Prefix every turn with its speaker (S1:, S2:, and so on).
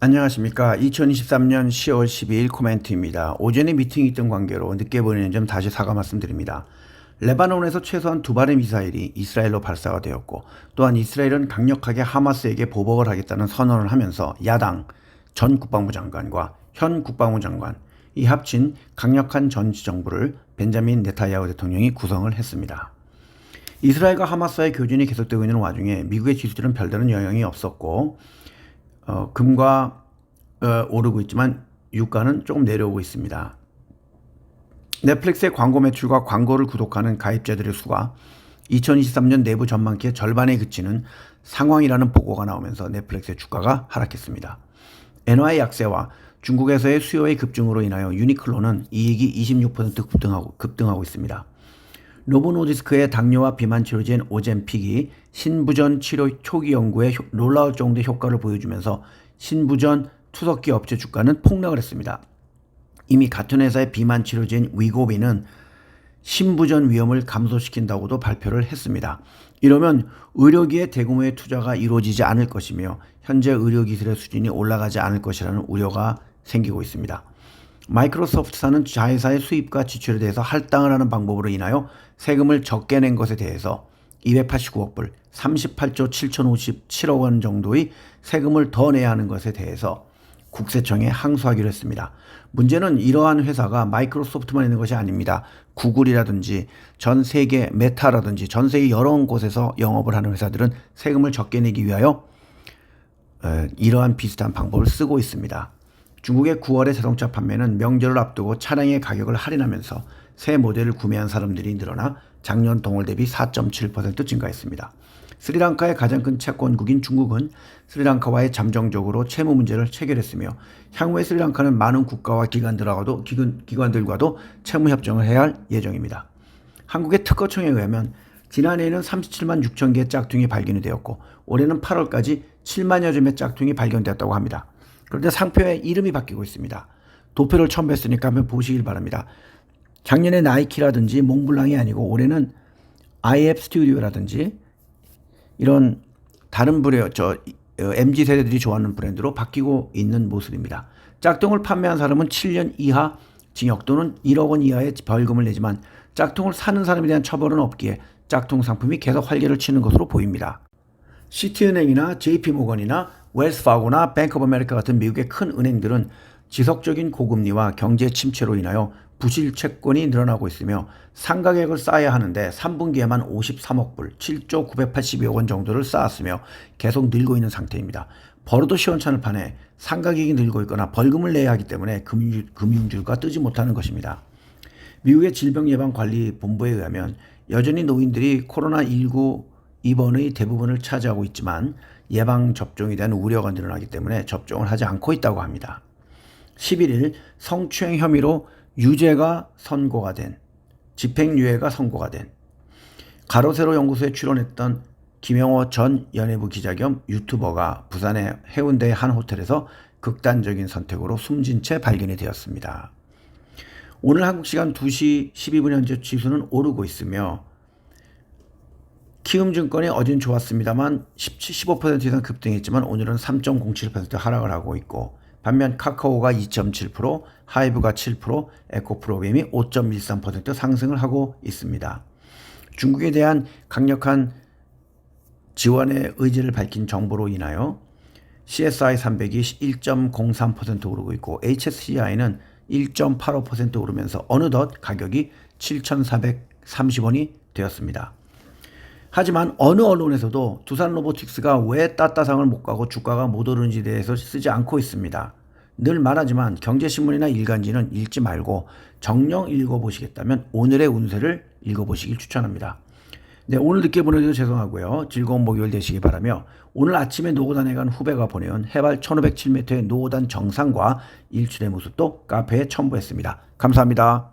S1: 안녕하십니까. 2023년 10월 12일 코멘트입니다. 오전에 미팅이 있던 관계로 늦게 보내는 점 다시 사과 말씀드립니다. 레바논에서 최소한 2발의 미사일이 이스라엘로 발사가 되었고, 또한 이스라엘은 강력하게 하마스에게 보복을 하겠다는 선언을 하면서 야당 전 국방부 장관과 현 국방부 장관 이 합친 강력한 전지정부를 벤자민 네타냐후 대통령이 구성을 했습니다. 이스라엘과 하마스의 교전이 계속되고 있는 와중에 미국의 지수들은 별다른 영향이 없었고, 금과 오르고 있지만 유가는 조금 내려오고 있습니다. 넷플릭스의 광고 매출과 광고를 구독하는 가입자들의 수가 2023년 내부 전망기의 절반에 그치는 상황이라는 보고가 나오면서 넷플릭스의 주가가 하락했습니다. 엔화의 약세와 중국에서의 수요의 급증으로 인하여 유니클로는 이익이 26% 급등하고 있습니다. 노보노디스크의 당뇨와 비만 치료제인 오젬픽이 신부전 치료 초기 연구에 놀라울 정도의 효과를 보여주면서 신부전 투석기 업체 주가는 폭락을 했습니다. 이미 같은 회사의 비만 치료제인 위고비는 신부전 위험을 감소시킨다고도 발표를 했습니다. 이러면 의료기의 대규모의 투자가 이루어지지 않을 것이며 현재 의료기술의 수준이 올라가지 않을 것이라는 우려가 생기고 있습니다. 마이크로소프트사는 자회사의 수입과 지출에 대해서 할당을 하는 방법으로 인하여 세금을 적게 낸 것에 대해서 289억 불, 38조 7,057억 원 정도의 세금을 더 내야 하는 것에 대해서 국세청에 항소하기로 했습니다. 문제는 이러한 회사가 마이크로소프트만 있는 것이 아닙니다. 구글이라든지 전 세계 메타라든지 전 세계 여러 곳에서 영업을 하는 회사들은 세금을 적게 내기 위하여 이러한 비슷한 방법을 쓰고 있습니다. 중국의 9월의 자동차 판매는 명절을 앞두고 차량의 가격을 할인하면서 새 모델을 구매한 사람들이 늘어나 작년 동월 대비 4.7% 증가했습니다. 스리랑카의 가장 큰 채권국인 중국은 스리랑카와의 잠정적으로 채무 문제를 체결했으며 향후에 스리랑카는 많은 국가와 기관들과도 채무 협정을 해야 할 예정입니다. 한국의 특허청에 의하면 지난해에는 37만 6천 개의 짝퉁이 발견이 되었고 올해는 8월까지 7만여 점의 짝퉁이 발견되었다고 합니다. 그런데 상표의 이름이 바뀌고 있습니다. 도표를 처음 뵀으니까 한번 보시길 바랍니다. 작년에 나이키라든지 몽블랑이 아니고 올해는 IF 스튜디오라든지 이런 다른 MZ 세대들이 좋아하는 브랜드로 바뀌고 있는 모습입니다. 짝퉁을 판매한 사람은 7년 이하 징역 또는 1억 원 이하의 벌금을 내지만 짝퉁을 사는 사람에 대한 처벌은 없기에 짝퉁 상품이 계속 활개를 치는 것으로 보입니다. 시티은행이나 JP모건이나 웰스파고나 뱅크 오브 아메리카 같은 미국의 큰 은행들은 지속적인 고금리와 경제 침체로 인하여 부실 채권이 늘어나고 있으며 상가계획을 쌓아야 하는데 3분기에만 53억 불, 7조 982억 원 정도를 쌓았으며 계속 늘고 있는 상태입니다. 버릇도 시원찮을 판에 상가계획이 늘고 있거나 벌금을 내야 하기 때문에 금융주가 뜨지 못하는 것입니다. 미국의 질병예방관리본부에 의하면 여전히 노인들이 코로나19 입원의 대부분을 차지하고 있지만 예방접종에 대한 우려가 늘어나기 때문에 접종을 하지 않고 있다고 합니다. 11일 성추행 혐의로 유죄가 선고가 된, 집행유예가 선고가 된 가로세로 연구소에 출연했던 김영호 전 연예부 기자 겸 유튜버가 부산의 해운대의 한 호텔에서 극단적인 선택으로 숨진 채 발견이 되었습니다. 오늘 한국 시간 2시 12분 현재 지수는 오르고 있으며 키움증권이 어제는 좋았습니다만 15% 이상 급등했지만 오늘은 3.07% 하락을 하고 있고 반면 카카오가 2.7%, 하이브가 7%, 에코프로그램이 5.13% 상승을 하고 있습니다. 중국에 대한 강력한 지원의 의지를 밝힌 정보로 인하여 CSI 300이 1.03% 오르고 있고 HSCI는 1.85% 오르면서 어느덧 가격이 7,430원이 되었습니다. 하지만 어느 언론에서도 두산로보틱스가 왜 따따상을 못 가고 주가가 못 오르는지에 대해서 쓰지 않고 있습니다. 늘 말하지만 경제신문이나 일간지는 읽지 말고 정녕 읽어보시겠다면 오늘의 운세를 읽어보시길 추천합니다. 네, 오늘 늦게 보내드려 죄송하고요. 즐거운 목요일 되시기 바라며 오늘 아침에 노고단에 간 후배가 보내온 해발 1507m의 노고단 정상과 일출의 모습도 카페에 첨부했습니다. 감사합니다.